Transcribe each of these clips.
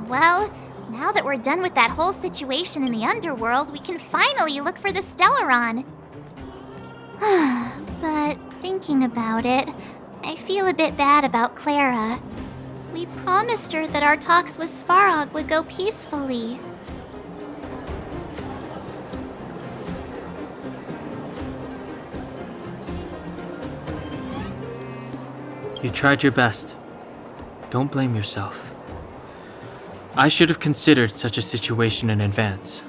Well, now that we're done with that whole situation in the underworld, we can finally look for the Stellaron. But thinking about it, I feel a bit bad about Clara. We promised her that our talks with Svarog would go peacefully. You tried your best. Don't blame yourself. I should have considered such a situation in advance.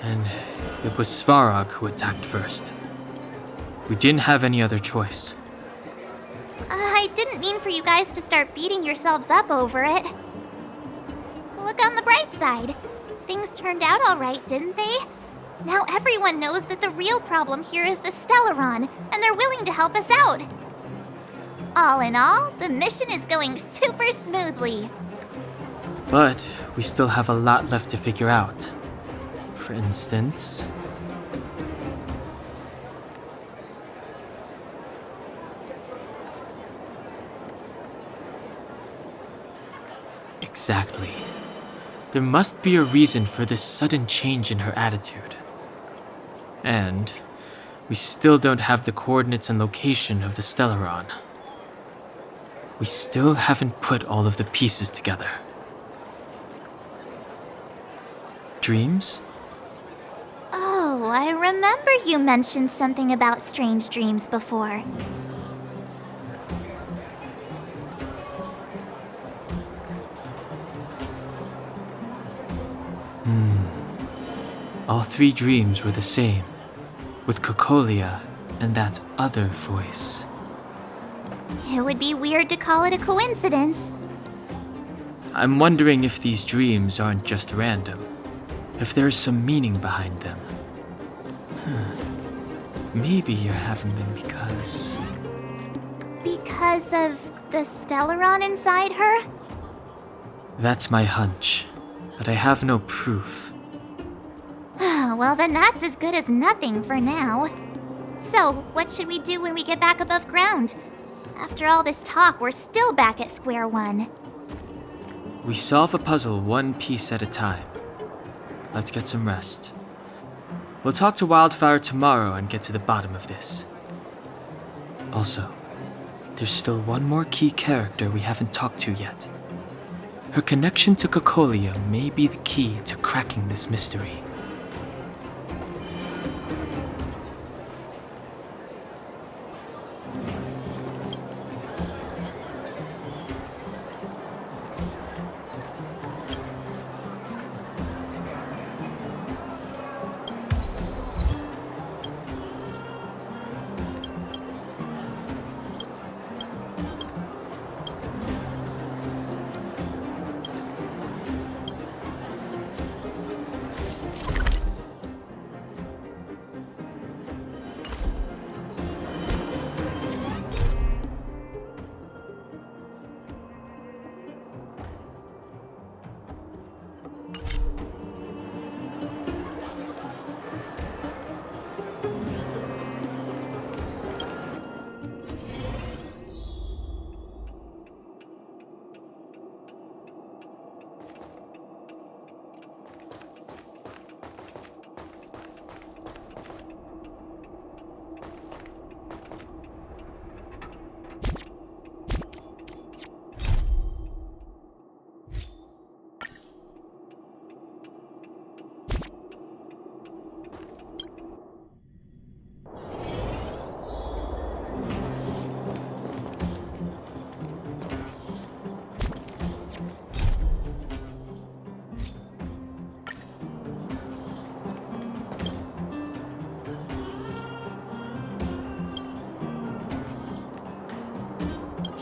And it was Svarog who attacked first. We didn't have any other choice. I didn't mean for you guys to start beating yourselves up over it. Look on the bright side. Things turned out alright, didn't they? Now everyone knows that the real problem here is the Stellaron, and they're willing to help us out. All in all, the mission is going super smoothly. But we still have a lot left to figure out. For instance... Exactly. There must be a reason for this sudden change in her attitude. And we still don't have the coordinates and location of the Stellaron. We still haven't put all of the pieces together. Dreams? Oh, I remember you mentioned something about strange dreams before. All three dreams were the same, with Cocolia and that other voice. It would be weird to call it a coincidence. I'm wondering if these dreams aren't just random, if there's some meaning behind them. Maybe you're having them because... Because of the Stellaron inside her? That's my hunch, but I have no proof. Well, then that's as good as nothing for now. So, what should we do when we get back above ground? After all this talk, we're still back at square one. We solve a puzzle one piece at a time. Let's get some rest. We'll talk to Wildfire tomorrow and get to the bottom of this. Also, there's still one more key character we haven't talked to yet. Her connection to Cocolia may be the key to cracking this mystery.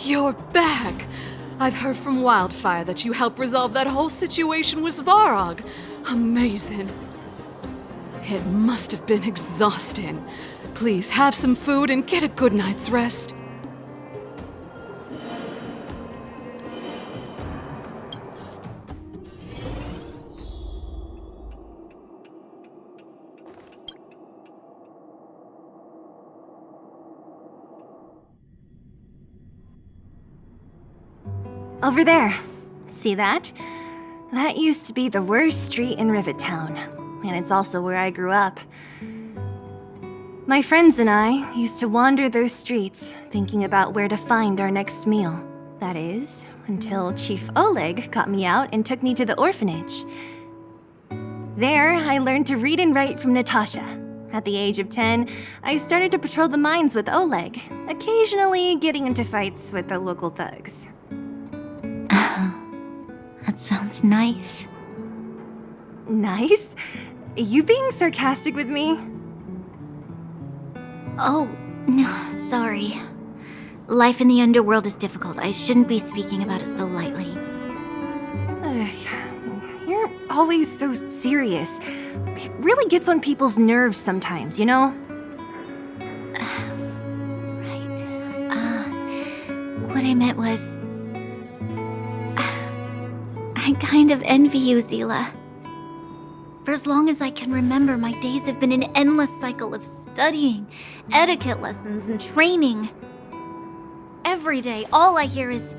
You're back! I've heard from Wildfire that you helped resolve that whole situation with Svarog. Amazing. It must have been exhausting. Please have some food and get a good night's rest. Over there. See that? That used to be the worst street in Rivet Town, and it's also where I grew up. My friends and I used to wander those streets, thinking about where to find our next meal. That is, until Chief Oleg got me out and took me to the orphanage. There, I learned to read and write from Natasha. At the age of 10, I started to patrol the mines with Oleg, occasionally getting into fights with the local thugs. That sounds nice. Nice? You being sarcastic with me? Oh, no, sorry. Life in the underworld is difficult. I shouldn't be speaking about it so lightly. You're always so serious. It really gets on people's nerves sometimes, you know? Right. What I meant was... I kind of envy you, Zila. For as long as I can remember, my days have been an endless cycle of studying, etiquette lessons, and training. Every day, all I hear is,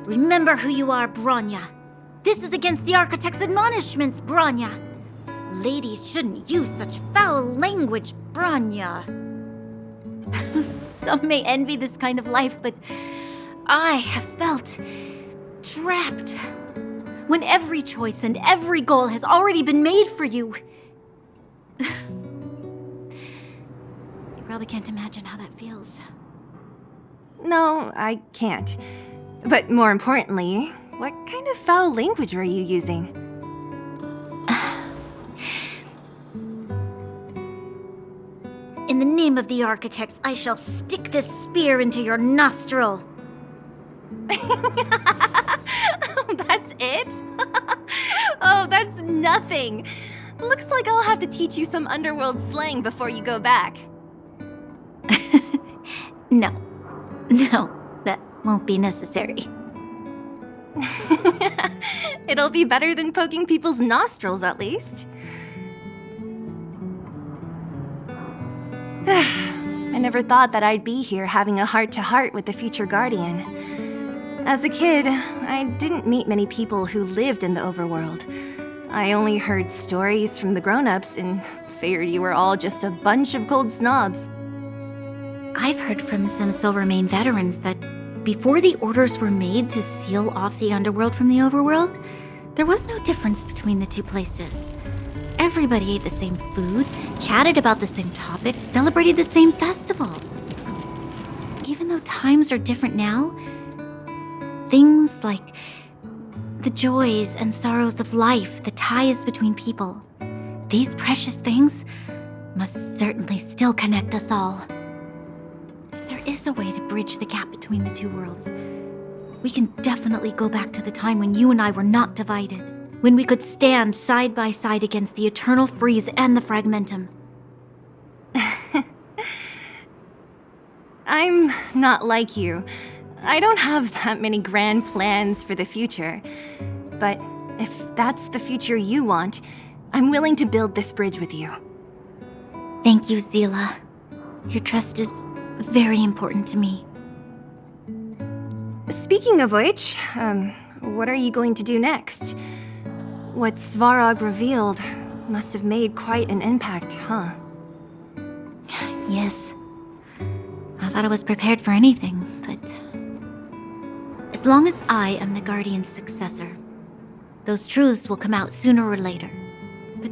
"Remember who you are, Bronya. This is against the Architect's admonishments, Bronya. Ladies shouldn't use such foul language, Bronya." Some may envy this kind of life, but I have felt trapped. When every choice and every goal has already been made for you. You probably can't imagine how that feels. No, I can't. But more importantly, what kind of foul language were you using? In the name of the Architects, I shall stick this spear into your nostril. That's it? Oh, that's nothing. Looks like I'll have to teach you some underworld slang before you go back. No, that won't be necessary. It'll be better than poking people's nostrils, at least. I never thought that I'd be here having a heart-to-heart with the future Guardian. As a kid, I didn't meet many people who lived in the overworld. I only heard stories from the grown-ups and figured you were all just a bunch of cold snobs. I've heard from some Silvermane veterans that before the orders were made to seal off the underworld from the overworld, there was no difference between the two places. Everybody ate the same food, chatted about the same topics, celebrated the same festivals. Even though times are different now, things like the joys and sorrows of life, the ties between people, these precious things must certainly still connect us all. If there is a way to bridge the gap between the two worlds, we can definitely go back to the time when you and I were not divided, when we could stand side by side against the Eternal Freeze and the Fragmentum. I'm not like you. I don't have that many grand plans for the future. But if that's the future you want, I'm willing to build this bridge with you. Thank you, Zila. Your trust is very important to me. Speaking of which, what are you going to do next? What Svarog revealed must have made quite an impact, huh? Yes. I thought I was prepared for anything, but... as long as I am the Guardian's successor, those truths will come out sooner or later. But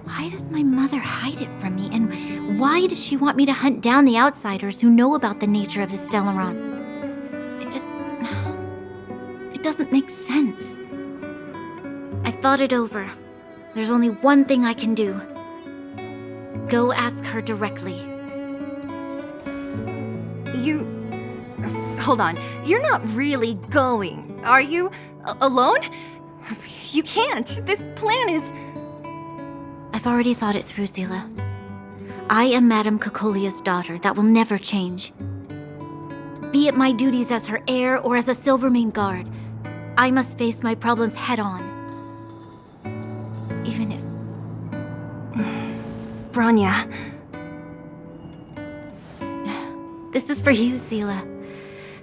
why does my mother hide it from me? And why does she want me to hunt down the outsiders who know about the nature of the Stellaron? It doesn't make sense. I thought it over. There's only one thing I can do. Go ask her directly. Hold on. You're not really going, are you? Alone? You can't. This plan is... I've already thought it through, Zila. I am Madame Kokolia's daughter. That will never change. Be it my duties as her heir or as a Silvermane guard, I must face my problems head-on. Even if... Bronya. This is for you, Zila.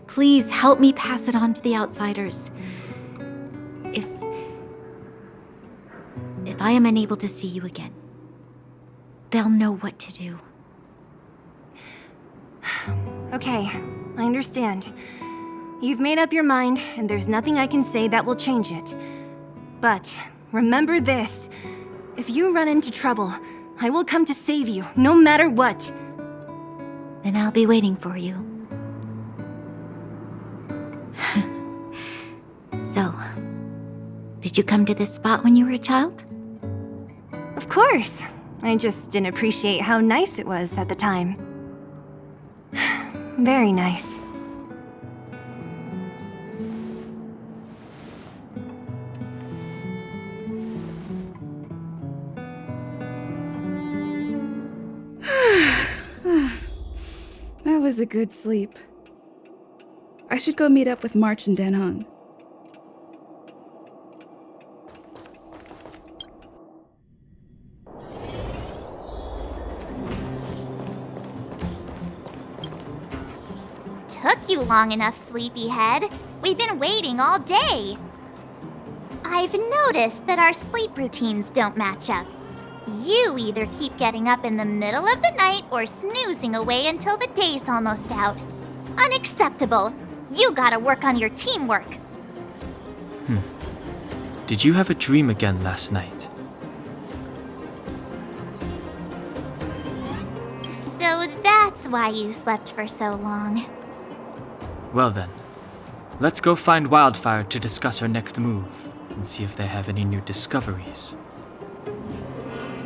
Please help me pass it on to the outsiders. I am unable to see you again, they'll know what to do. Okay, I understand. You've made up your mind, and there's nothing I can say that will change it. But remember this. If you run into trouble, I will come to save you, no matter what. Then I'll be waiting for you. So, did you come to this spot when you were a child? Of course. I just didn't appreciate how nice it was at the time. Very nice. That was a good sleep. I should go meet up with March and Dan Hung. Took you long enough, sleepyhead. We've been waiting all day. I've noticed that our sleep routines don't match up. You either keep getting up in the middle of the night or snoozing away until the day's almost out. Unacceptable. You gotta work on your teamwork. Did you have a dream again last night? So that's why you slept for so long. Well then, let's go find Wildfire to discuss our next move and see if they have any new discoveries.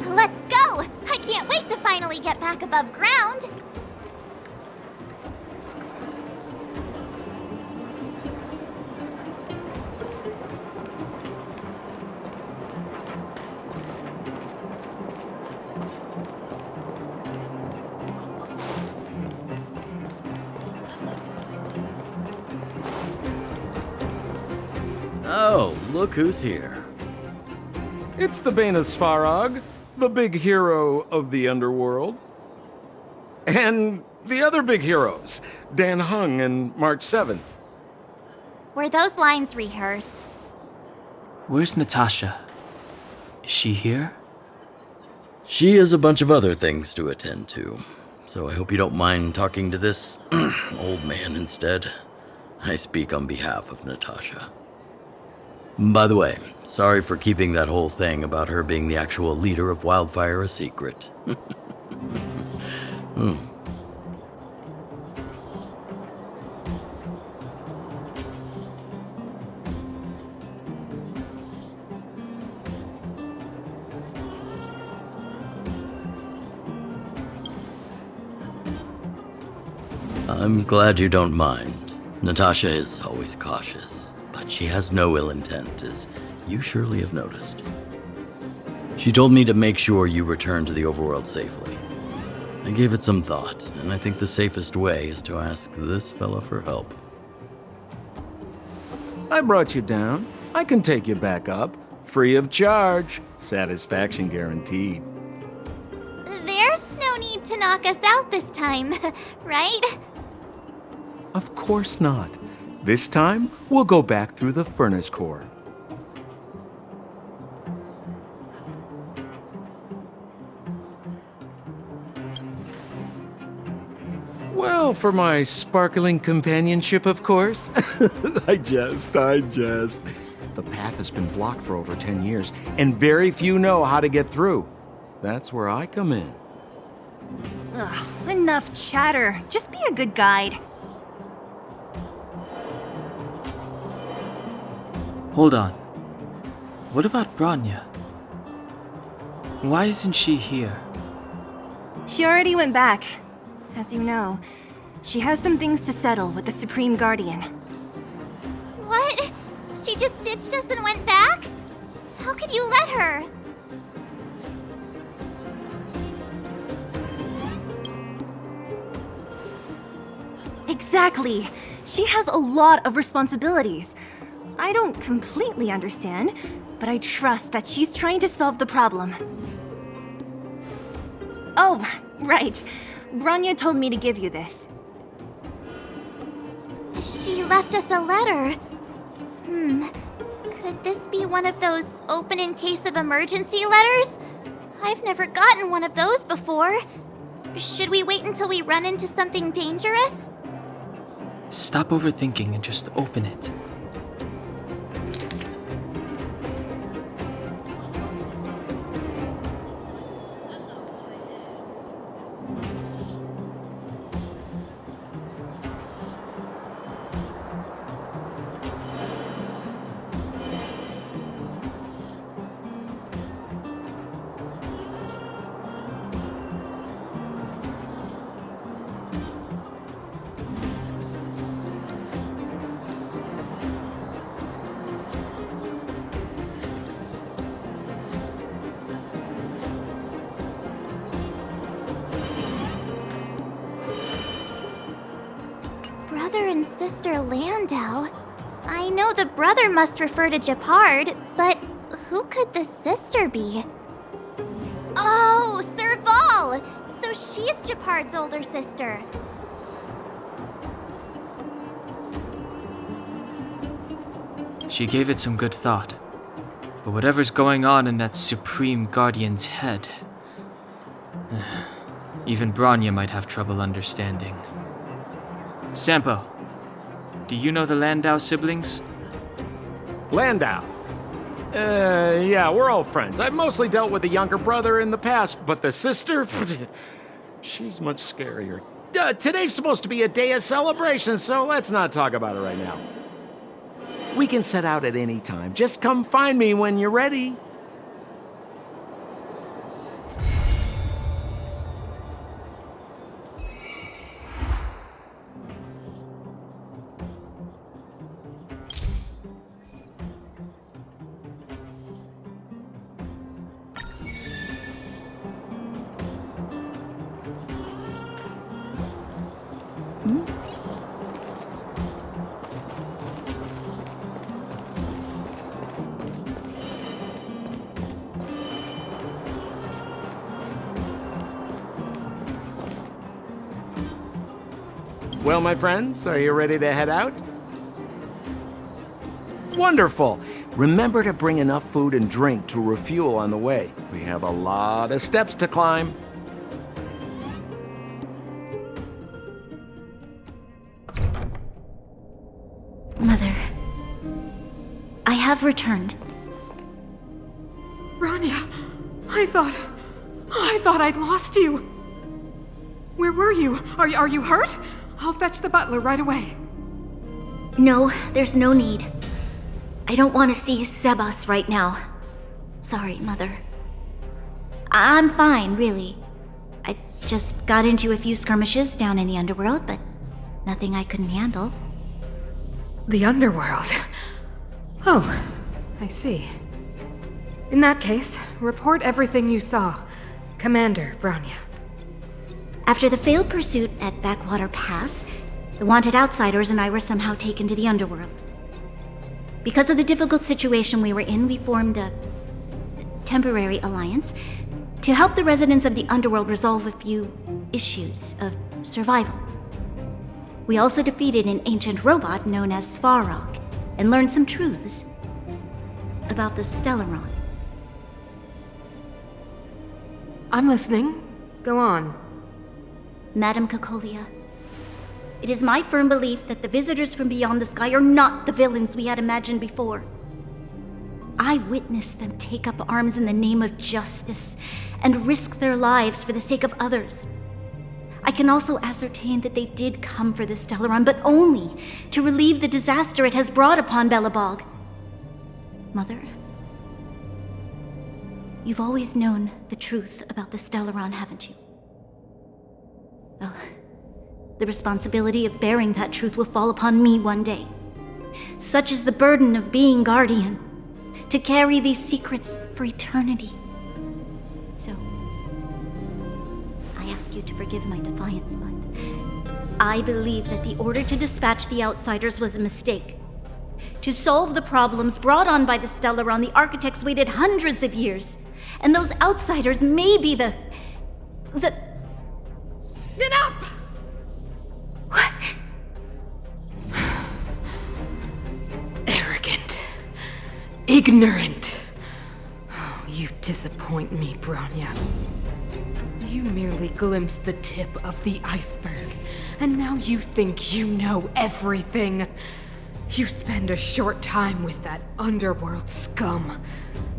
Let's go! I can't wait to finally get back above ground. Oh, look who's here. It's the Bane of Svarog, the big hero of the underworld. And the other big heroes, Dan Hung and March 7th. Were those lines rehearsed? Where's Natasha? Is she here? She has a bunch of other things to attend to, so I hope you don't mind talking to this old man instead. I speak on behalf of Natasha. By the way, sorry for keeping that whole thing about her being the actual leader of Wildfire a secret. I'm glad you don't mind. Natasha is always cautious, but she has no ill intent, as you surely have noticed. She told me to make sure you return to the overworld safely. I gave it some thought, and I think the safest way is to ask this fella for help. I brought you down. I can take you back up, free of charge. Satisfaction guaranteed. There's no need to knock us out this time, right? Of course not. This time, we'll go back through the furnace core. Well, for my sparkling companionship, of course. I jest. The path has been blocked for over 10 years, and very few know how to get through. That's where I come in. Ugh, enough chatter. Just be a good guide. Hold on. What about Branya? Why isn't she here? She already went back. As you know, she has some things to settle with the Supreme Guardian. What? She just ditched us and went back? How could you let her? Exactly. She has a lot of responsibilities. I don't completely understand, but I trust that she's trying to solve the problem. Oh, right. Branya told me to give you this. She left us a letter. Could this be one of those open in case of emergency letters? I've never gotten one of those before. Should we wait until we run into something dangerous? Stop overthinking and just open it. Brother and sister Landau? I know the brother must refer to Gepard, but who could the sister be? Oh, Serval! So she's Gepard's older sister. She gave it some good thought. But whatever's going on in that Supreme Guardian's head, even Branya might have trouble understanding. Sampo, do you know the Landau siblings? Landau. Yeah, we're all friends. I've mostly dealt with the younger brother in the past, but the sister, she's much scarier. Today's supposed to be a day of celebration, so let's not talk about it right now. We can set out at any time. Just come find me when you're ready. Well, my friends, are you ready to head out? Wonderful! Remember to bring enough food and drink to refuel on the way. We have a lot of steps to climb. Mother, I have returned. Branya, I thought I'd lost you. Where were you? Are you hurt? I'll fetch the butler right away. No, there's no need. I don't want to see Sebas right now. Sorry, Mother. I'm fine, really. I just got into a few skirmishes down in the underworld, but nothing I couldn't handle. The underworld? Oh, I see. In that case, report everything you saw. Commander Branya. After the failed pursuit at Backwater Pass, the wanted outsiders and I were somehow taken to the underworld. Because of the difficult situation we were in, we formed a temporary alliance to help the residents of the underworld resolve a few issues of survival. We also defeated an ancient robot known as Svarog and learned some truths about the Stellaron. I'm listening. Go on. Madam Cocolia, it is my firm belief that the visitors from beyond the sky are not the villains we had imagined before. I witnessed them take up arms in the name of justice and risk their lives for the sake of others. I can also ascertain that they did come for the Stellaron, but only to relieve the disaster it has brought upon Belobog. Mother, you've always known the truth about the Stellaron, haven't you? Well, the responsibility of bearing that truth will fall upon me one day. Such is the burden of being Guardian, to carry these secrets for eternity. So, I ask you to forgive my defiance, but I believe that the order to dispatch the outsiders was a mistake. To solve the problems brought on by the Stellaron, the architects waited hundreds of years, and those outsiders may be the... Enough! What? Arrogant. Ignorant. Oh, you disappoint me, Bronya. You merely glimpsed the tip of the iceberg, and now you think you know everything. You spend a short time with that underworld scum,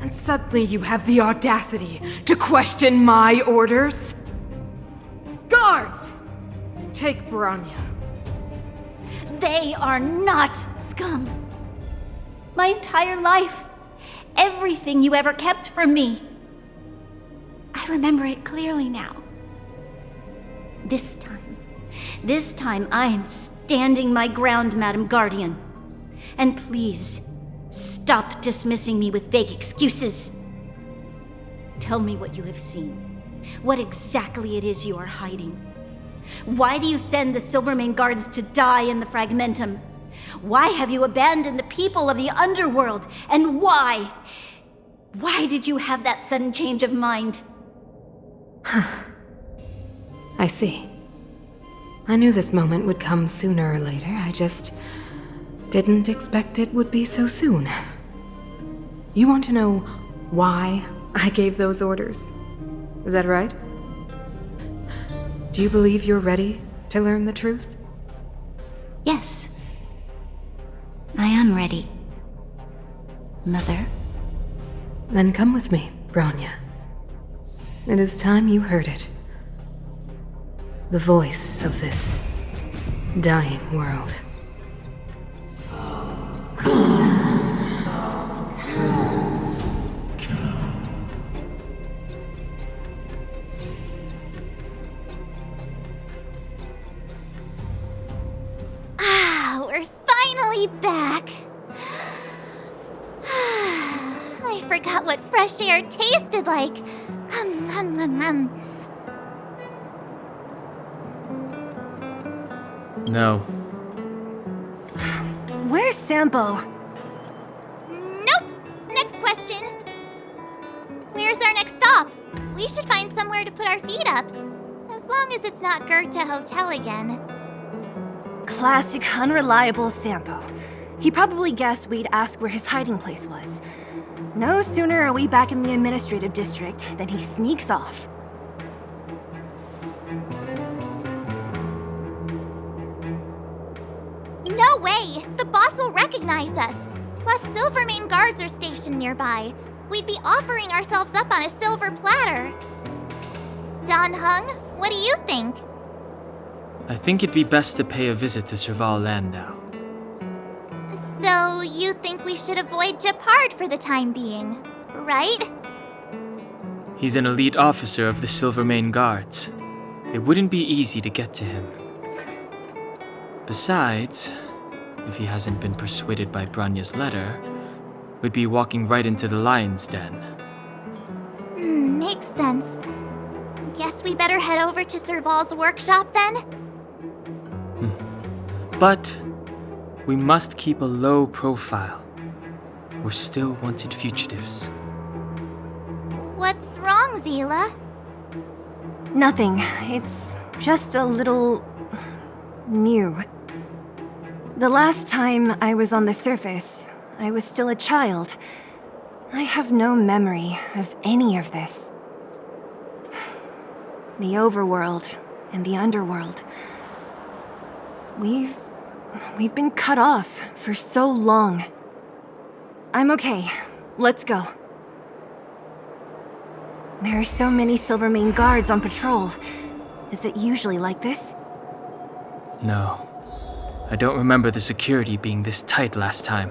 and suddenly you have the audacity to question my orders? Guards! Take Bronya. They are not scum. My entire life, everything you ever kept from me. I remember it clearly now. This time I am standing my ground, Madam Guardian. And please, stop dismissing me with vague excuses. Tell me what you have seen. What exactly it is you are hiding. Why do you send the Silvermane guards to die in the Fragmentum? Why have you abandoned the people of the underworld? And why? Why did you have that sudden change of mind? I see. I knew this moment would come sooner or later. I just didn't expect it would be so soon. You want to know why I gave those orders? Is that right? Do you believe you're ready to learn the truth? Yes. I am ready. Mother? Then come with me, Bronya. It is time you heard it. The voice of this dying world. We're finally back. I forgot what fresh air tasted like. No. Where's Sampo? Nope. Next question. Where's our next stop? We should find somewhere to put our feet up. As long as it's not Goethe Hotel again. Classic unreliable Sampo. He probably guessed we'd ask where his hiding place was. No sooner are we back in the administrative district than he sneaks off. No way! The boss will recognize us. Plus, Silvermane guards are stationed nearby. We'd be offering ourselves up on a silver platter. Dan Hung, what do you think? I think it'd be best to pay a visit to Serval Landau. So, you think we should avoid Japard for the time being, right? He's an elite officer of the Silvermane Guards. It wouldn't be easy to get to him. Besides, if he hasn't been persuaded by Branya's letter, we'd be walking right into the lion's den. Makes sense. Guess we better head over to Serval's workshop then? But we must keep a low profile. We're still wanted fugitives. What's wrong, Zila? Nothing. It's just a little... new. The last time I was on the surface, I was still a child. I have no memory of any of this. The overworld and the underworld. We've been cut off for so long. I'm okay. Let's go. There are so many Silvermane guards on patrol. Is it usually like this? No. I don't remember the security being this tight last time.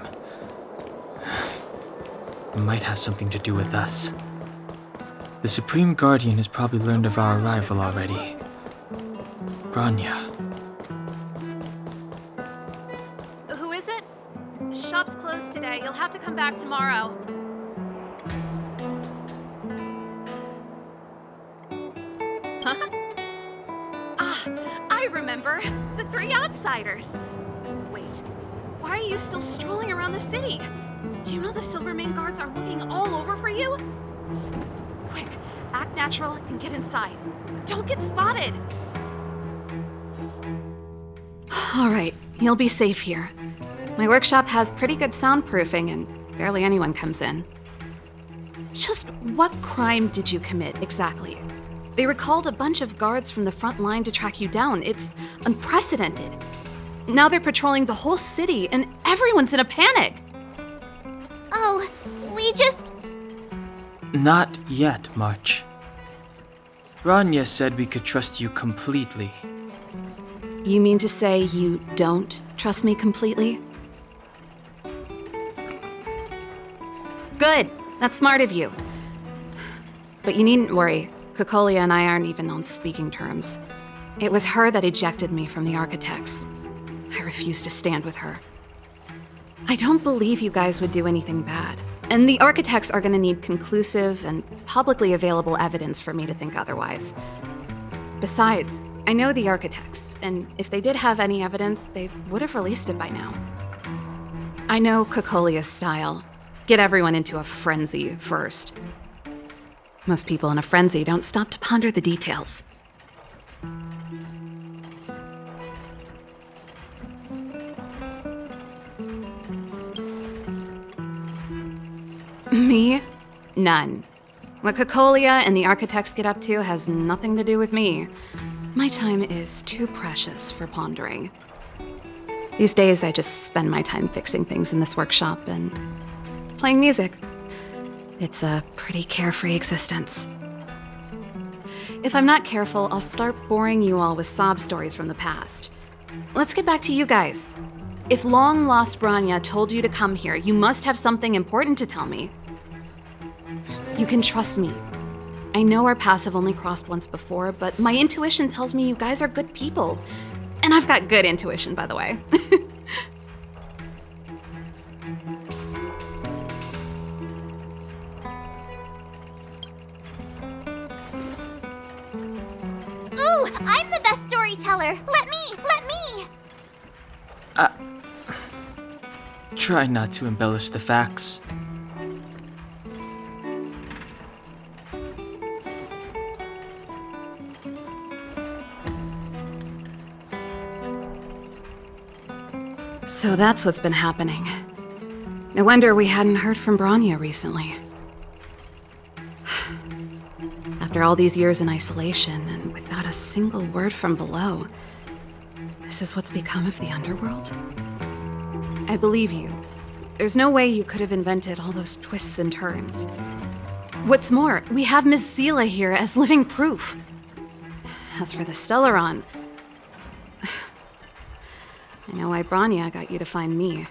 It might have something to do with us. The Supreme Guardian has probably learned of our arrival already. Bronya. Who is it? Shop's closed today. You'll have to come back tomorrow. Huh? I remember. The three outsiders. Wait, why are you still strolling around the city? Do you know the Silvermane guards are looking all over for you? Quick, act natural and get inside. Don't get spotted. All right, you'll be safe here. My workshop has pretty good soundproofing, and barely anyone comes in. Just what crime did you commit, exactly? They recalled a bunch of guards from the front line to track you down. It's unprecedented. Now they're patrolling the whole city, and everyone's in a panic. Oh, we just... Not yet, March. Branya said we could trust you completely. You mean to say you don't trust me completely? Good. That's smart of you. But you needn't worry. Kokolia and I aren't even on speaking terms. It was her that ejected me from the Architects. I refuse to stand with her. I don't believe you guys would do anything bad. And the Architects are gonna need conclusive and publicly available evidence for me to think otherwise. Besides, I know the Architects, and if they did have any evidence, they would have released it by now. I know Kokolia's style. Get everyone into a frenzy first. Most people in a frenzy don't stop to ponder the details. Me? None. What Kokolia and the Architects get up to has nothing to do with me. My time is too precious for pondering. These days, I just spend my time fixing things in this workshop and playing music. It's a pretty carefree existence. If I'm not careful, I'll start boring you all with sob stories from the past. Let's get back to you guys. If long-lost Branya told you to come here, you must have something important to tell me. You can trust me. I know our paths have only crossed once before, but my intuition tells me you guys are good people. And I've got good intuition, by the way. Ooh, I'm the best storyteller! Let me! Try not to embellish the facts. So that's what's been happening. No wonder we hadn't heard from Branya recently. After all these years in isolation and without a single word from below, this is what's become of the underworld? I believe you. There's no way you could have invented all those twists and turns. What's more, we have Miss Zila here as living proof. As for the Stellaron, I know why Branya got you to find me.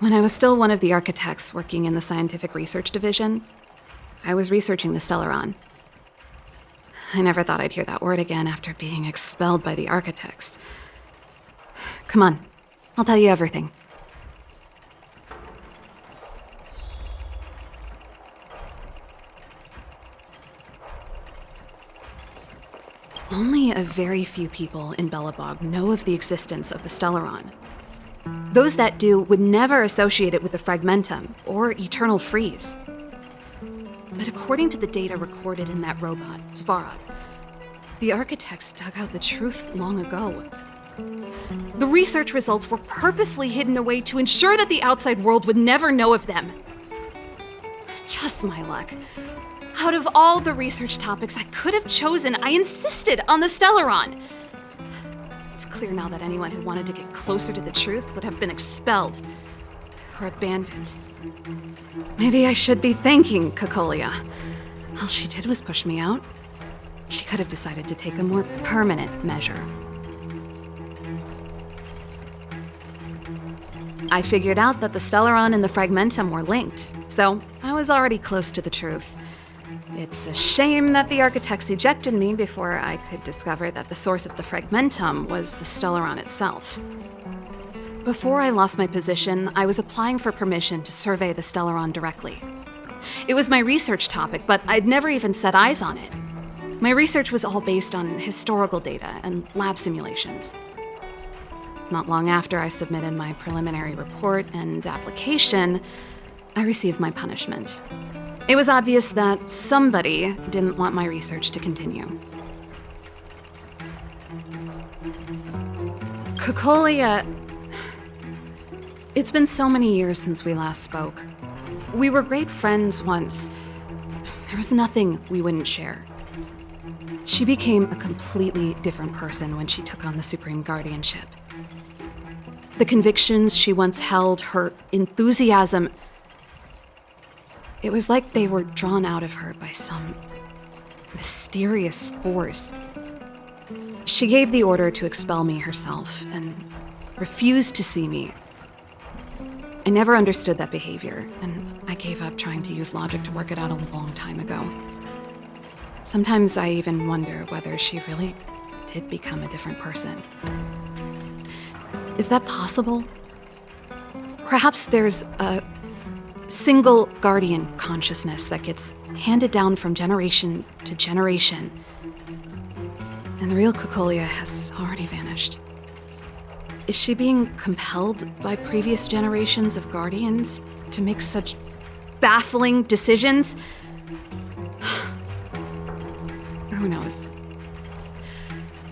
When I was still one of the Architects working in the Scientific Research Division, I was researching the Stellaron. I never thought I'd hear that word again after being expelled by the Architects. Come on, I'll tell you everything. Only a very few people in Belobog know of the existence of the Stellaron. Those that do would never associate it with the Fragmentum or Eternal Freeze. But according to the data recorded in that robot, Svarog, the Architects dug out the truth long ago. The research results were purposely hidden away to ensure that the outside world would never know of them. Just my luck. Out of all the research topics I could have chosen, I insisted on the Stellaron. It's clear now that anyone who wanted to get closer to the truth would have been expelled or abandoned. Maybe I should be thanking Kokolia. All she did was push me out. She could have decided to take a more permanent measure. I figured out that the Stellaron and the Fragmentum were linked, so I was already close to the truth. It's a shame that the Architects ejected me before I could discover that the source of the Fragmentum was the Stellaron itself. Before I lost my position, I was applying for permission to survey the Stellaron directly. It was my research topic, but I'd never even set eyes on it. My research was all based on historical data and lab simulations. Not long after I submitted my preliminary report and application, I received my punishment. It was obvious that somebody didn't want my research to continue. It's been so many years since we last spoke. We were great friends once. There was nothing we wouldn't share. She became a completely different person when she took on the Supreme Guardianship. The convictions she once held, her enthusiasm, it was like they were drawn out of her by some mysterious force. She gave the order to expel me herself and refused to see me. I never understood that behavior, and I gave up trying to use logic to work it out a long time ago. Sometimes I even wonder whether she really did become a different person. Is that possible? Perhaps there's a single guardian consciousness that gets handed down from generation to generation, and the real Cocolia has already vanished. Is she being compelled by previous generations of guardians to make such baffling decisions? Who knows?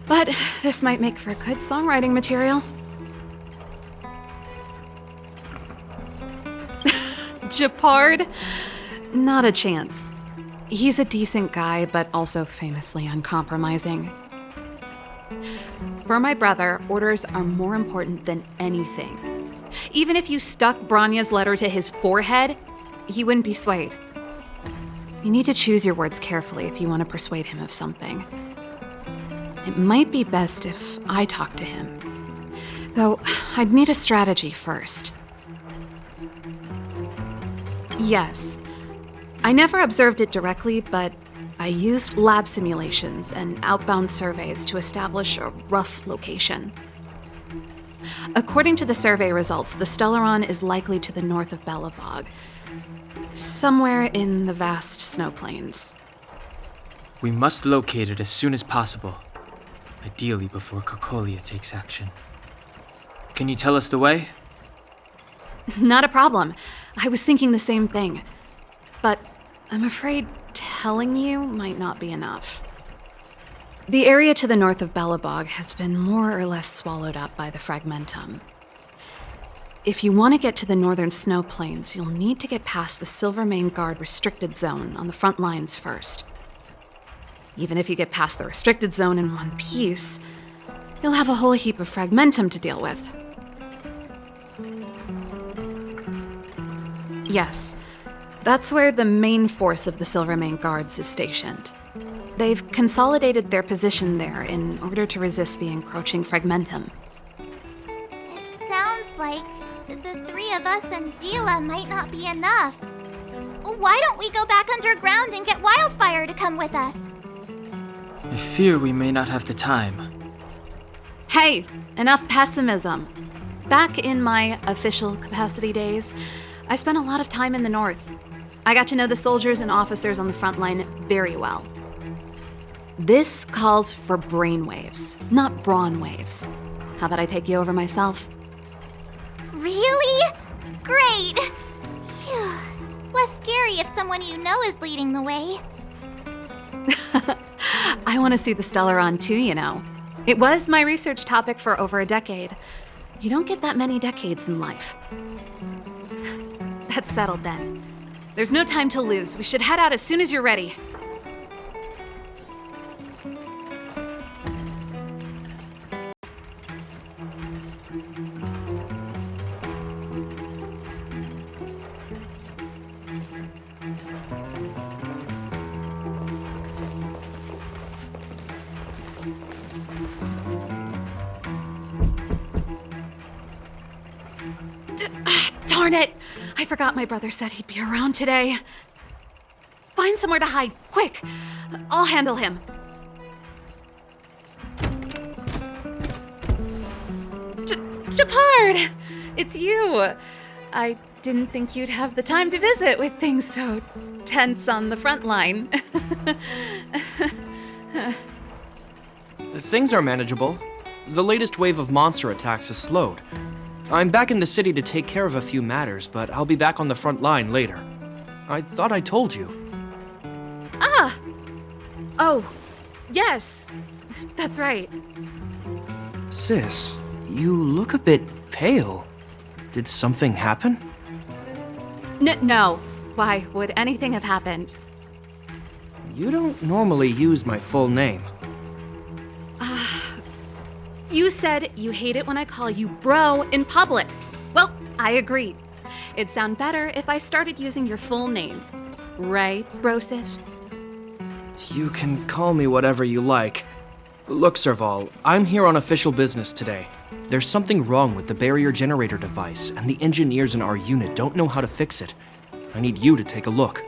But this might make for good songwriting material. Japard? Not a chance. He's a decent guy, but also famously uncompromising. For my brother, orders are more important than anything. Even if you stuck Branya's letter to his forehead, he wouldn't be swayed. You need to choose your words carefully if you want to persuade him of something. It might be best if I talk to him. Though, I'd need a strategy first. Yes. I never observed it directly, but I used lab simulations and outbound surveys to establish a rough location. According to the survey results, the Stellaron is likely to the north of Belobog, somewhere in the vast snow plains. We must locate it as soon as possible, ideally before Cocolia takes action. Can you tell us the way? Not a problem. I was thinking the same thing. But I'm afraid telling you might not be enough. The area to the north of Belobog has been more or less swallowed up by the Fragmentum. If you want to get to the northern snow plains, you'll need to get past the Silvermane Guard restricted zone on the front lines first. Even if you get past the restricted zone in one piece, you'll have a whole heap of Fragmentum to deal with. Yes, that's where the main force of the Silvermane Guards is stationed. They've consolidated their position there in order to resist the encroaching Fragmentum. It sounds like the three of us and Zila might not be enough. Why don't we go back underground and get Wildfire to come with us? I fear we may not have the time. Hey, enough pessimism. Back in my official capacity days, I spent a lot of time in the north. I got to know the soldiers and officers on the front line very well. This calls for brainwaves, not brawn waves. How about I take you over myself? Really? Great! Phew. It's less scary if someone you know is leading the way. I want to see the Stellaron too, you know. It was my research topic for over a decade. You don't get that many decades in life. That's settled then. There's no time to lose. We should head out as soon as you're ready. Darn it! I forgot my brother said he'd be around today. Find somewhere to hide, quick! I'll handle him. Japard! It's you! I didn't think you'd have the time to visit with things so tense on the front line. Things are manageable. The latest wave of monster attacks has slowed. I'm back in the city to take care of a few matters, but I'll be back on the front line later. I thought I told you. Ah! Oh, yes. That's right. Sis, you look a bit pale. Did something happen? No. Why would anything have happened? You don't normally use my full name. You said you hate it when I call you bro in public. Well, I agree. It'd sound better if I started using your full name. Right, Brosif? You can call me whatever you like. Look, Serval, I'm here on official business today. There's something wrong with the barrier generator device, and the engineers in our unit don't know how to fix it. I need you to take a look.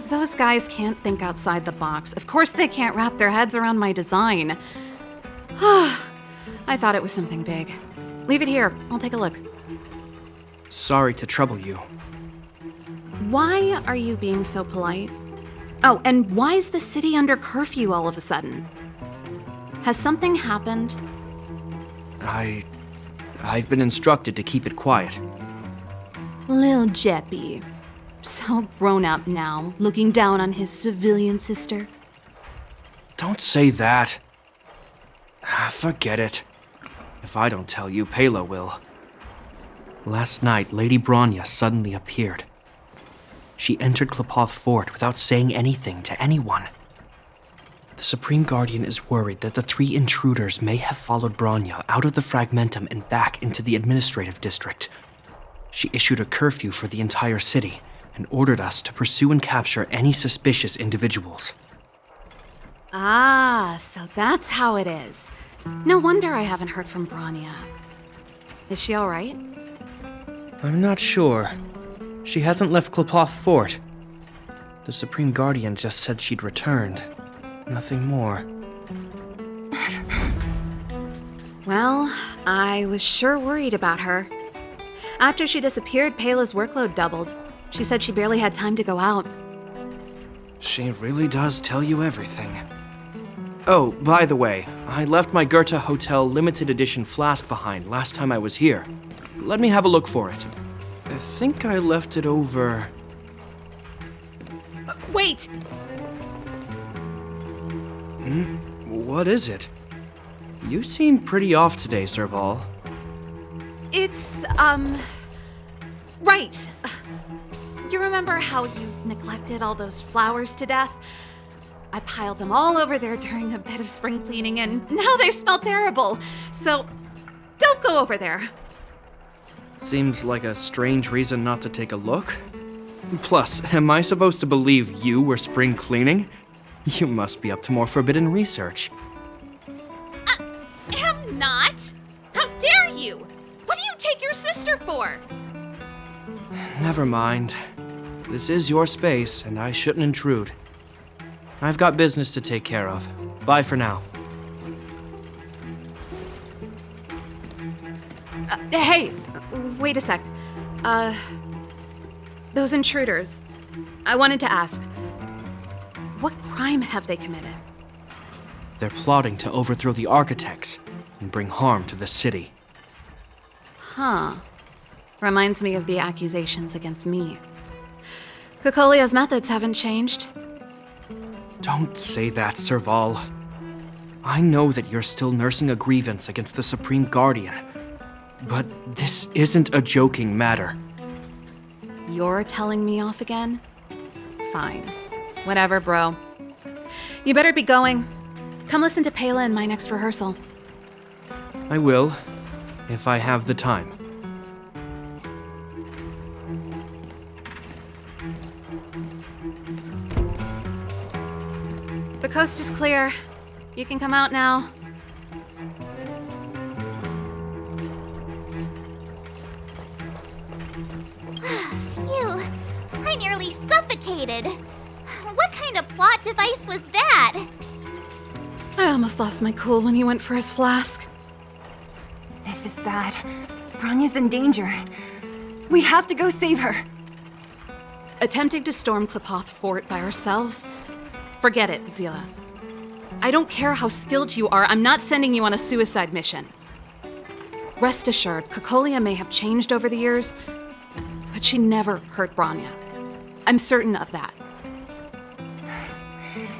Those guys can't think outside the box. Of course they can't wrap their heads around my design. I thought it was something big. Leave it here. I'll take a look. Sorry to trouble you. Why are you being so polite? Oh, and why is the city under curfew all of a sudden? Has something happened? I've been instructed to keep it quiet. Lil Jeppy. So grown up now, looking down on his civilian sister. Don't say that. Forget it. If I don't tell you, Pela will. Last night, Lady Bronya suddenly appeared. She entered Klapoth Fort without saying anything to anyone. The Supreme Guardian is worried that the 3 intruders may have followed Bronya out of the Fragmentum and back into the administrative district. She issued a curfew for the entire city and ordered us to pursue and capture any suspicious individuals. Ah, so that's how it is. No wonder I haven't heard from Bronya. Is she alright? I'm not sure. She hasn't left Klapoth Fort. The Supreme Guardian just said she'd returned. Nothing more. Well, I was sure worried about her. After she disappeared, Pela's workload doubled. She said she barely had time to go out. She really does tell you everything. Oh, by the way, I left my Goethe Hotel limited edition flask behind last time I was here. Let me have a look for it. I think I left it over... Wait! What is it? You seem pretty off today, Serval. It's, right. You remember how you neglected all those flowers to death? I piled them all over there during a bit of spring cleaning, and now they smell terrible. So, don't go over there. Seems like a strange reason not to take a look. Plus, am I supposed to believe you were spring cleaning? You must be up to more forbidden research. Am not! How dare you! What do you take your sister for? Never mind. This is your space, and I shouldn't intrude. I've got business to take care of. Bye for now. Hey, wait a sec. Those intruders. I wanted to ask, what crime have they committed? They're plotting to overthrow the architects and bring harm to the city. Huh. Reminds me of the accusations against me. Kokolia's methods haven't changed. Don't say that, Serval. I know that you're still nursing a grievance against the Supreme Guardian, but this isn't a joking matter. You're telling me off again? Fine. Whatever, bro. You better be going. Come listen to Pela in my next rehearsal. I will, if I have the time. The coast is clear. You can come out now. Phew, I nearly suffocated. What kind of plot device was that? I almost lost my cool when he went for his flask. This is bad. Bronya's in danger. We have to go save her. Attempting to storm Klapoth Fort by ourselves? Forget it, Zila. I don't care how skilled you are, I'm not sending you on a suicide mission. Rest assured, Kokolia may have changed over the years, but she never hurt Bronya. I'm certain of that.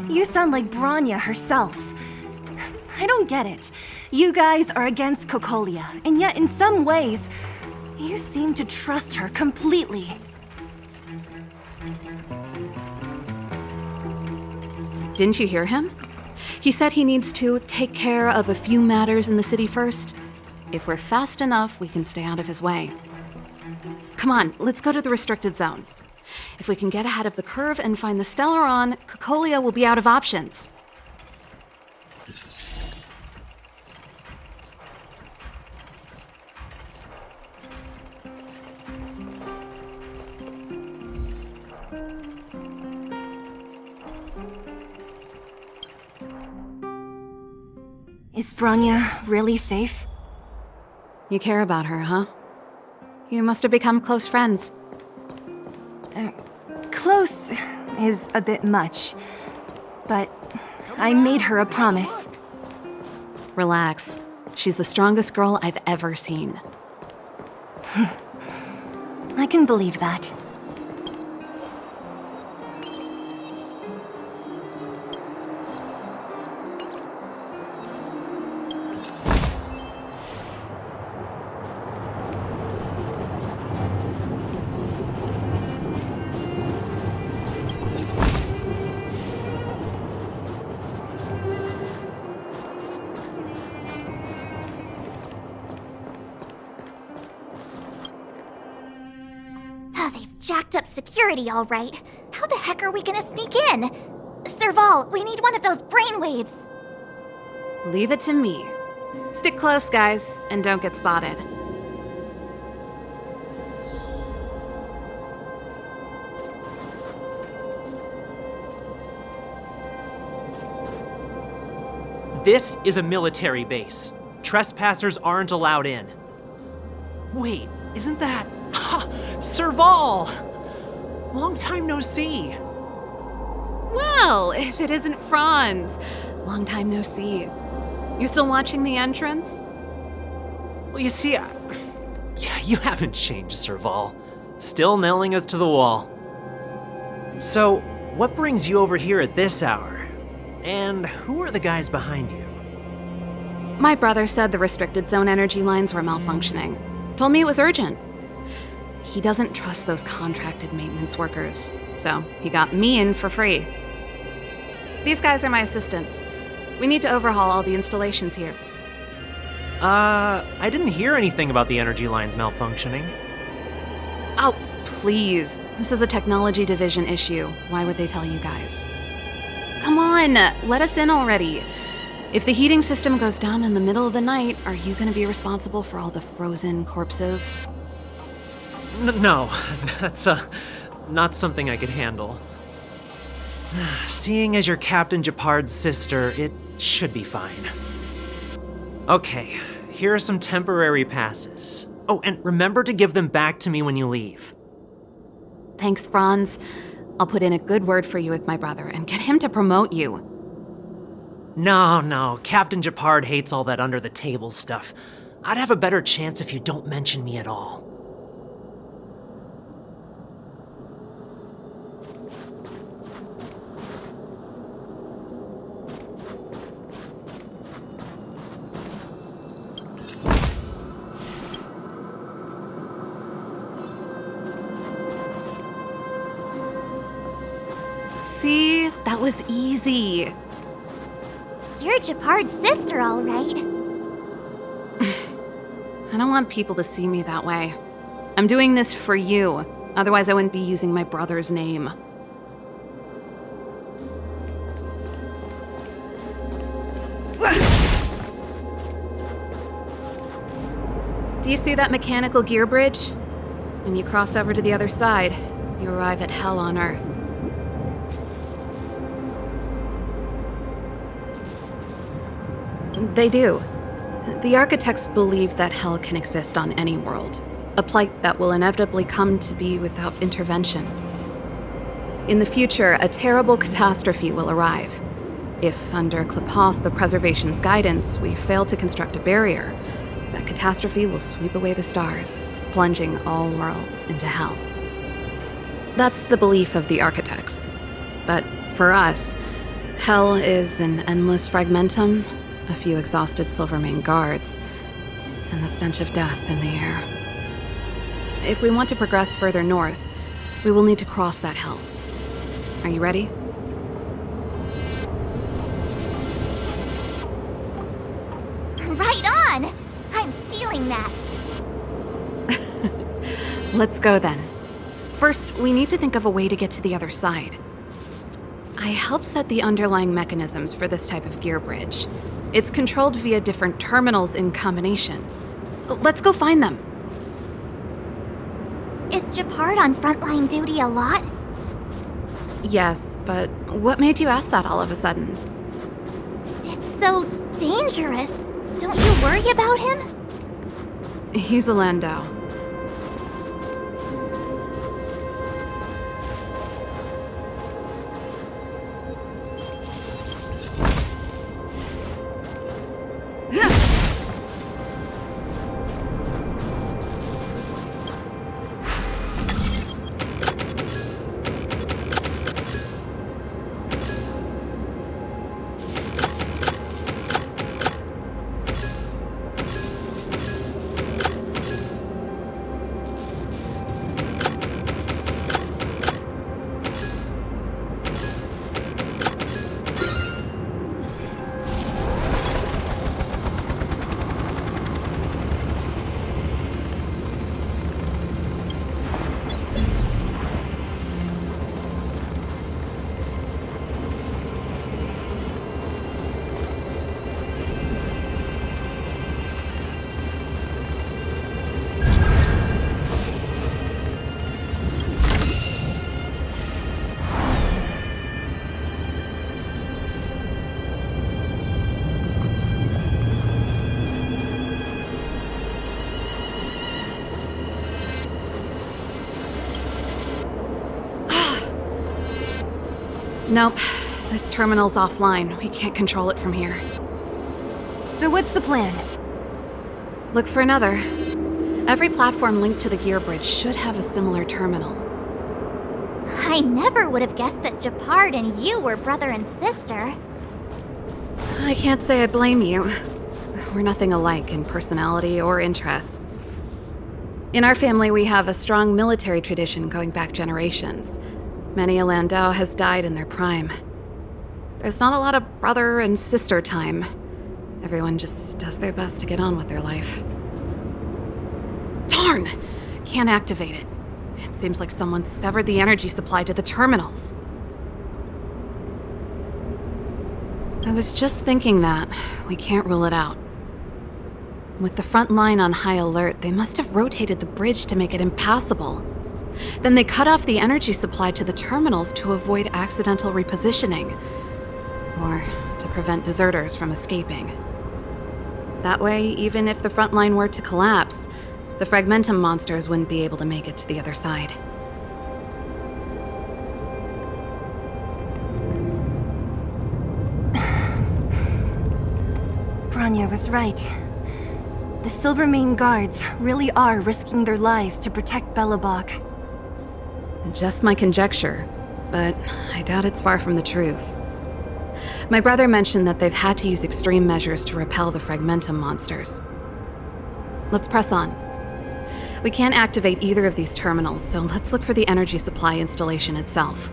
You sound like Bronya herself. I don't get it. You guys are against Kokolia, and yet in some ways, You seem to trust her completely. Didn't you hear him? He said he needs to take care of a few matters in the city first. If we're fast enough, we can stay out of his way. Come on, let's go to the restricted zone. If we can get ahead of the curve and find the Stellaron, Cocolia will be out of options. Is Bronya really safe? You care about her, huh? You must have become close friends. Close is a bit much, but I made her a promise. Relax. She's the strongest girl I've ever seen. I can believe that. Jacked up security, all right. How the heck are we gonna sneak in? Serval, we need one of those brainwaves. Leave it to me. Stick close, guys, and don't get spotted. This is a military base. Trespassers aren't allowed in. Wait, isn't that... Serval! Long time no see. Well, if it isn't Franz. Long time no see. You still watching the entrance? Well, you see, you haven't changed, Serval. Still nailing us to the wall. So, what brings you over here at this hour? And who are the guys behind you? My brother said the restricted zone energy lines were malfunctioning. Told me it was urgent. He doesn't trust those contracted maintenance workers, so he got me in for free. These guys are my assistants. We need to overhaul all the installations here. I didn't hear anything about the energy lines malfunctioning. Oh, please. This is a technology division issue. Why would they tell you guys? Come on, let us in already. If the heating system goes down in the middle of the night, are you gonna be responsible for all the frozen corpses? No, that's not something I could handle. Seeing as you're Captain Japard's sister, it should be fine. Okay, here are some temporary passes. Oh, and remember to give them back to me when you leave. Thanks, Franz. I'll put in a good word for you with my brother and get him to promote you. No, Captain Japard hates all that under-the-table stuff. I'd have a better chance if you don't mention me at all. See? That was easy. You're Japard's sister, all right. I don't want people to see me that way. I'm doing this for you. Otherwise, I wouldn't be using my brother's name. Do you see that mechanical gear bridge? When you cross over to the other side, you arrive at Hell on Earth. They do. The architects believe that hell can exist on any world, a plight that will inevitably come to be without intervention. In the future, a terrible catastrophe will arrive. If, under Klepoth the Preservation's guidance, we fail to construct a barrier, that catastrophe will sweep away the stars, plunging all worlds into hell. That's the belief of the architects. But for us, hell is an endless fragmentum, a few exhausted Silvermane guards, and the stench of death in the air. If we want to progress further north, we will need to cross that hill. Are you ready? Right on! I'm stealing that. Let's go then. First, we need to think of a way to get to the other side. I helped set the underlying mechanisms for this type of gear bridge. It's controlled via different terminals in combination. Let's go find them. Is Japard on frontline duty a lot? Yes, but what made you ask that all of a sudden? It's so dangerous. Don't you worry about him? He's a Landau. Nope. This terminal's offline. We can't control it from here. So what's the plan? Look for another. Every platform linked to the gear bridge should have a similar terminal. I never would have guessed that Japard and you were brother and sister. I can't say I blame you. We're nothing alike in personality or interests. In our family, we have a strong military tradition going back generations. Many a Landau has died in their prime. There's not a lot of brother and sister time. Everyone just does their best to get on with their life. Darn! Can't activate it. It seems like someone severed the energy supply to the terminals. I was just thinking that. We can't rule it out. With the front line on high alert, they must have rotated the bridge to make it impassable. Then they cut off the energy supply to the terminals to avoid accidental repositioning, or to prevent deserters from escaping. That way, even if the front line were to collapse, the Fragmentum monsters wouldn't be able to make it to the other side. Bronya was right. The Silvermane guards really are risking their lives to protect Belobog. Just my conjecture, but I doubt it's far from the truth. My brother mentioned that they've had to use extreme measures to repel the Fragmentum monsters. Let's press on. We can't activate either of these terminals, so let's look for the energy supply installation itself.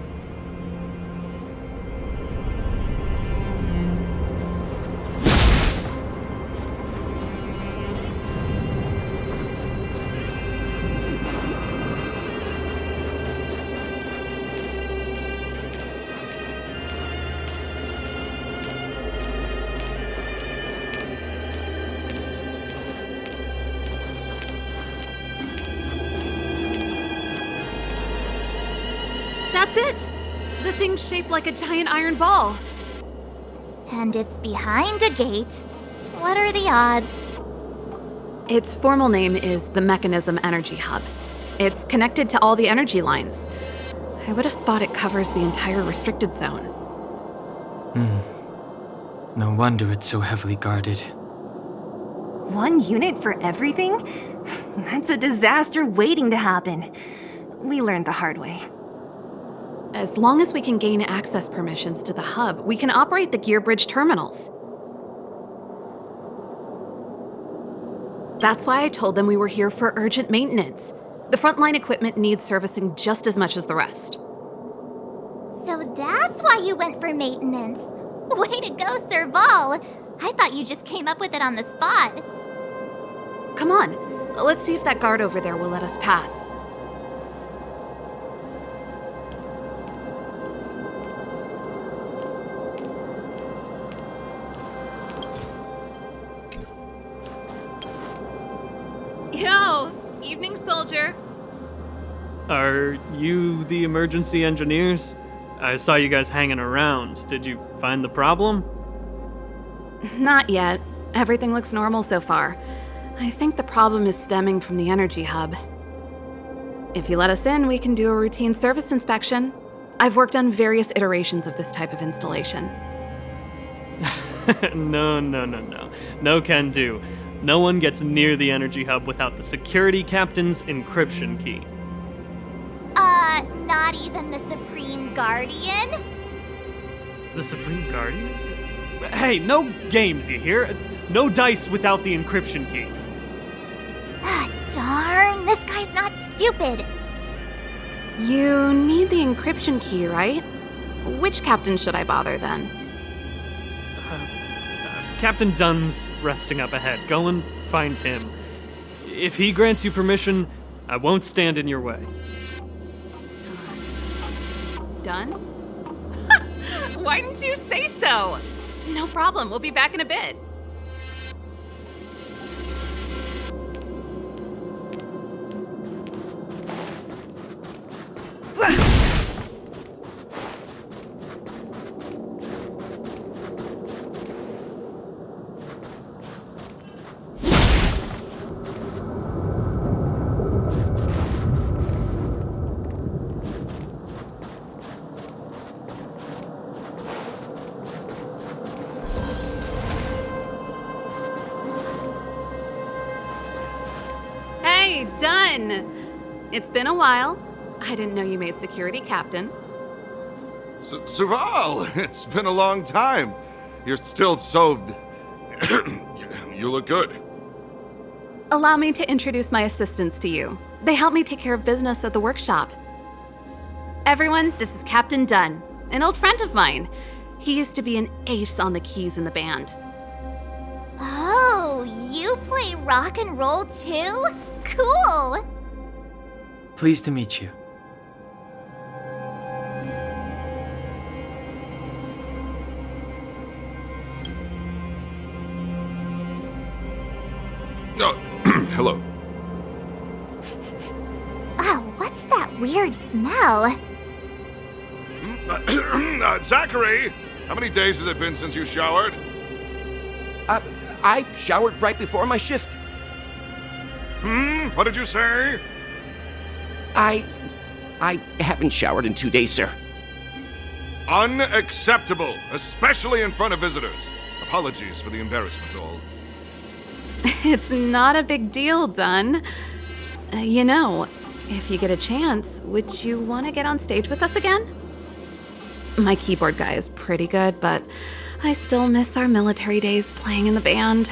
That's it! The thing's shaped like a giant iron ball. And it's behind a gate. What are the odds? Its formal name is the Mechanism Energy Hub. It's connected to all the energy lines. I would have thought it covers the entire restricted zone. No wonder it's so heavily guarded. One unit for everything? That's a disaster waiting to happen. We learned the hard way. As long as we can gain access permissions to the hub, we can operate the gear bridge terminals. That's why I told them we were here for urgent maintenance. The frontline equipment needs servicing just as much as the rest. So that's why you went for maintenance. Way to go, Serval! I thought you just came up with it on the spot. Come on, let's see if that guard over there will let us pass. Yo! Evening, soldier. Are you the emergency engineers? I saw you guys hanging around. Did you find the problem? Not yet. Everything looks normal so far. I think the problem is stemming from the energy hub. If you let us in, we can do a routine service inspection. I've worked on various iterations of this type of installation. No. No can do. No one gets near the energy hub without the security captain's encryption key. Not even the Supreme Guardian? The Supreme Guardian? Hey, no games, you hear? No dice without the encryption key. Ah, darn, this guy's not stupid. You need the encryption key, right? Which captain should I bother then? Captain Dunn's resting up ahead. Go and find him. If he grants you permission, I won't stand in your way. Done? Why didn't you say so? No problem, we'll be back in a bit. Done! It's been a while. I didn't know you made security captain. Serval, it's been a long time. You're still so... You look good. Allow me to introduce my assistants to you. They help me take care of business at the workshop. Everyone, this is Captain Dunn, an old friend of mine. He used to be an ace on the keys in the band. Oh, you play rock and roll too? Cool! Pleased to meet you. Oh, hello. Oh, what's that weird smell? Zachary! How many days has it been since you showered? I showered right before my shift. What did you say? I haven't showered in 2 days, sir. Unacceptable, especially in front of visitors. Apologies for the embarrassment, all. It's not a big deal, Dunn. You know, if you get a chance, would you want to get on stage with us again? My keyboard guy is pretty good, but I still miss our military days playing in the band.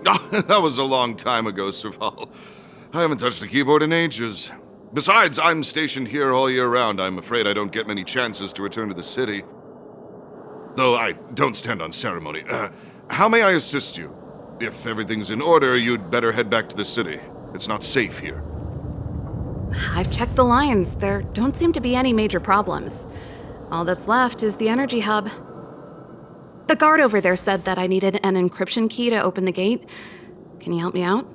That was a long time ago, Serval. I haven't touched a keyboard in ages. Besides, I'm stationed here all year round. I'm afraid I don't get many chances to return to the city. Though I don't stand on ceremony. How may I assist you? If everything's in order, you'd better head back to the city. It's not safe here. I've checked the lines. There don't seem to be any major problems. All that's left is the energy hub. The guard over there said that I needed an encryption key to open the gate. Can you help me out?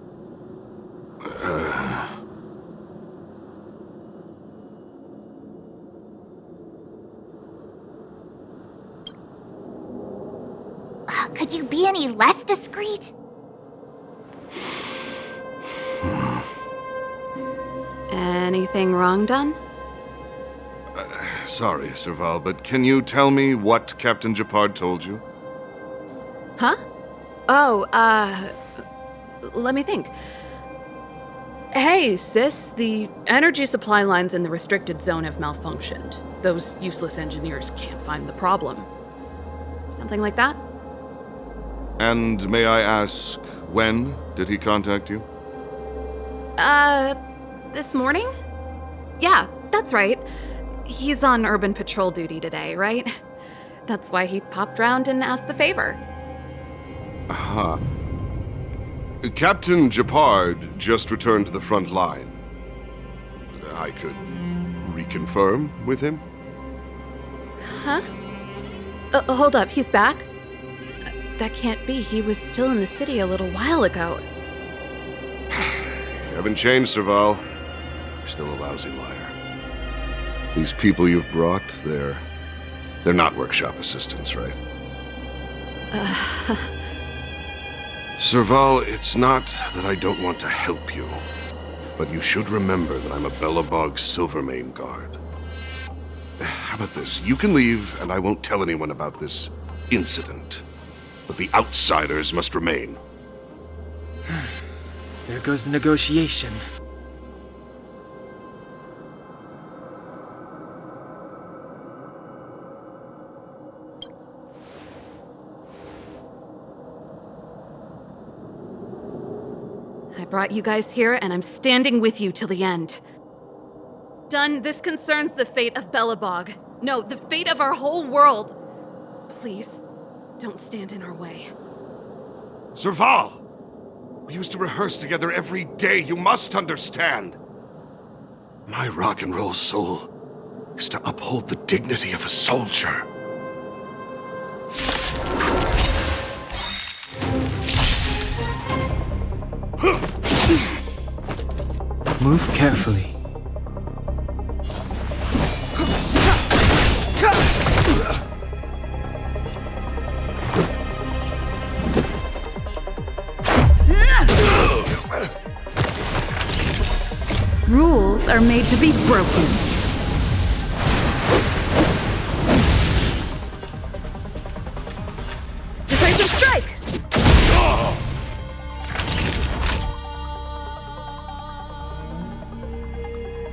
Could you be any less discreet? Anything wrong, Dunn? Sorry, Serval, but can you tell me what Captain Japard told you? Huh? Oh, let me think. Hey, sis, the energy supply lines in the restricted zone have malfunctioned. Those useless engineers can't find the problem. Something like that? And may I ask, when did he contact you? This morning? Yeah, that's right. He's on urban patrol duty today, right? That's why he popped round and asked the favor. Huh. Captain Japard just returned to the front line. I could reconfirm with him? Huh? Hold up, he's back? That can't be. He was still in the city a little while ago. You haven't changed, Serval. You're still a lousy liar. These people you've brought, they're not workshop assistants, right? Serval, it's not that I don't want to help you, but you should remember that I'm a Belobog Silvermane guard. How about this? You can leave, and I won't tell anyone about this incident. But the outsiders must remain. There goes the negotiation. I brought you guys here, and I'm standing with you till the end. Done, this concerns the fate of Belobog. No, the fate of our whole world. Please, don't stand in our way. Serval! We used to rehearse together every day, you must understand. My rock and roll soul is to uphold the dignity of a soldier. Move carefully. Rules are made to be broken. Decisive strike!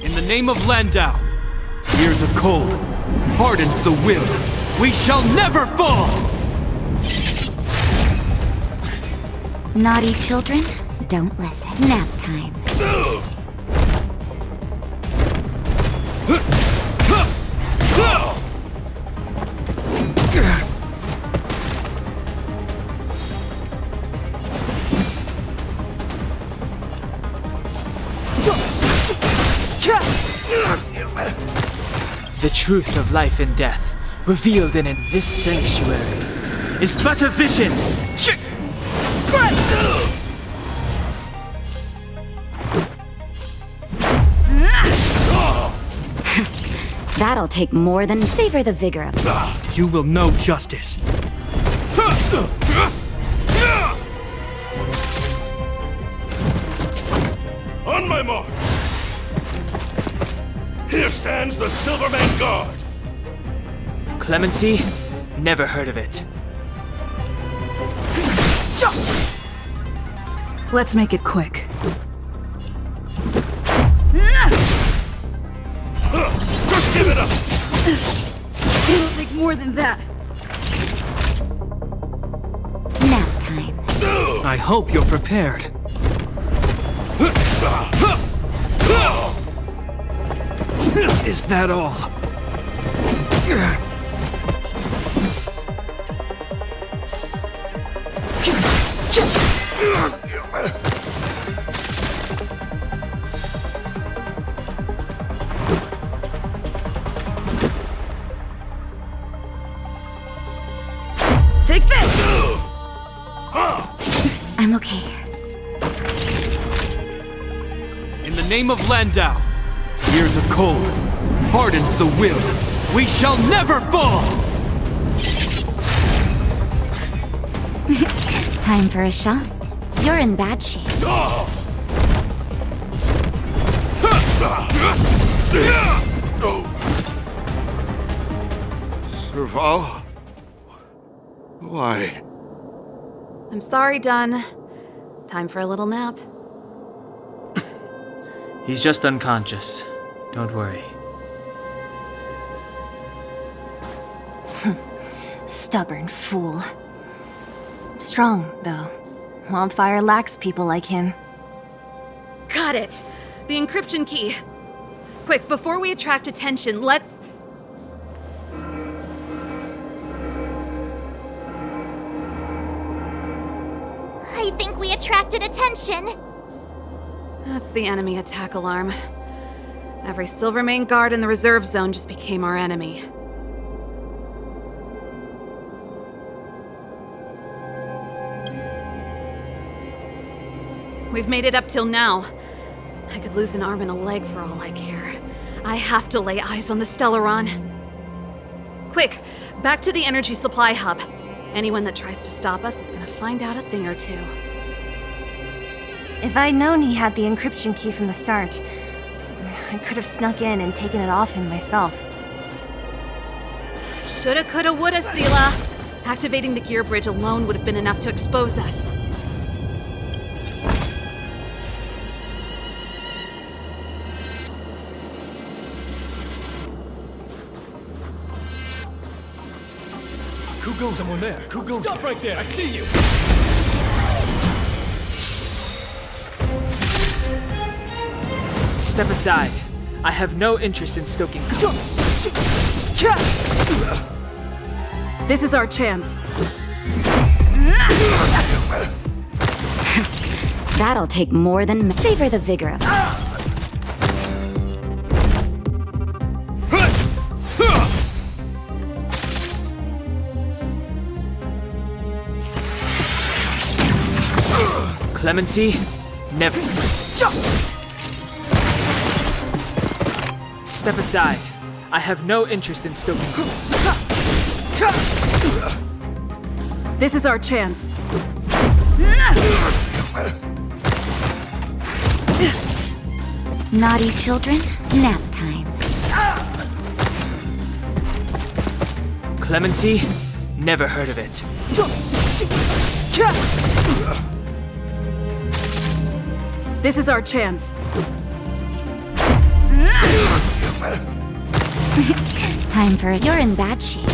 In the name of Landau, years of cold hardens the will. We shall never fall! Naughty children, don't listen. Nap time. The truth of life and death, revealed in this sanctuary, is but a vision. That'll take more than savor the vigor of it. You will know justice. On my mark! Here stands the Silvermane Guard! Clemency? Never heard of it. Let's make it quick. Just give it up! It'll take more than that. Nap time. I hope you're prepared. Is that all? Take this! I'm okay. In the name of Landau, years of cold hardens the will. We shall never fall! Time for a shot. You're in bad shape. Serval? Why? I'm sorry, Dunn. Time for a little nap. He's just unconscious. Don't worry. Stubborn fool. Strong, though. Wildfire lacks people like him. Got it! The encryption key. Quick, before we attract attention, let's... I think we attracted attention. That's the enemy attack alarm. Every Silvermane guard in the reserve zone just became our enemy. We've made it up till now. I could lose an arm and a leg for all I care. I have to lay eyes on the Stellaron. Quick, back to the energy supply hub. Anyone that tries to stop us is gonna find out a thing or two. If I'd known he had the encryption key from the start, I could have snuck in and taken it off him myself. Shoulda, coulda, woulda, Sela. Activating the gear bridge alone would have been enough to expose us. Who goes? Someone there. Who goes? Stop right there. I see you. Step aside. I have no interest in stoking conflict. This is our chance. That'll take more than savor the vigor of it. Clemency, never. Step aside. I have no interest in stoking. This is our chance. Naughty children, nap time. Clemency, never heard of it. This is our chance. Time for it. You're in bad shape.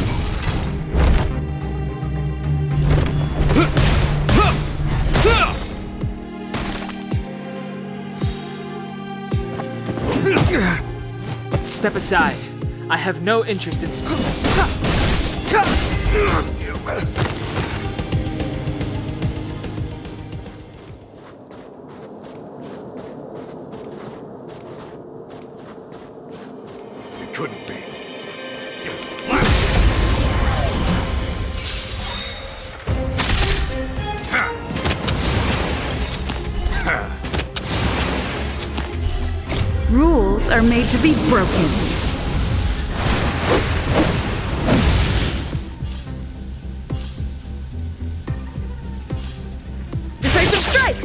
Step aside. I have no interest in. It couldn't be. Rules are made to be broken. Decisive strike!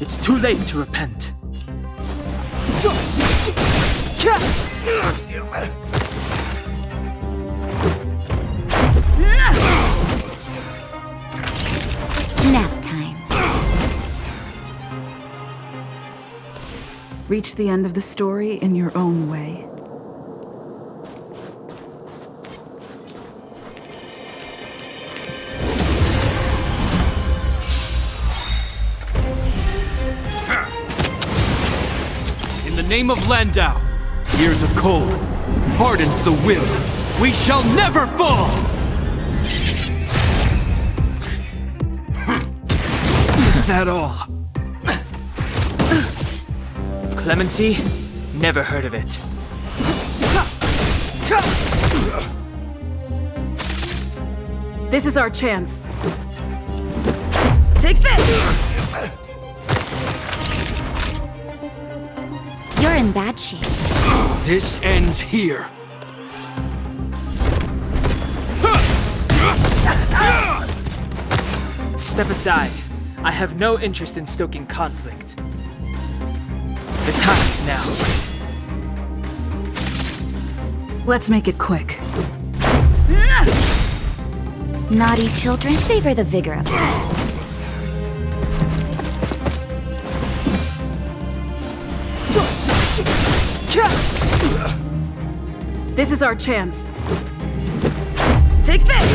It's too late to repent. Nap time. Reach the end of the story in your own way. In the name of Landau, years of cold hardens the will. We shall never fall! Is that all? Clemency, never heard of it. This is our chance. Take this! You're in bad shape. This ends here. Step aside. I have no interest in stoking conflict. The time is now. Let's make it quick. Naughty children, savor the vigor of it. This is our chance. Take this!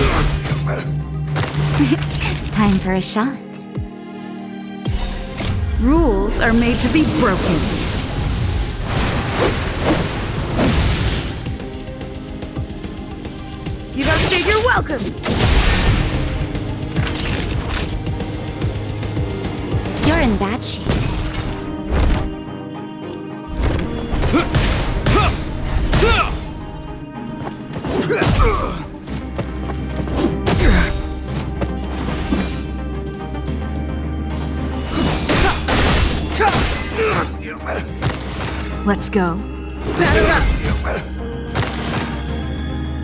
Time for a shot. Rules are made to be broken. You don't say you're welcome! You're in bad shape. Let's go. Batter up!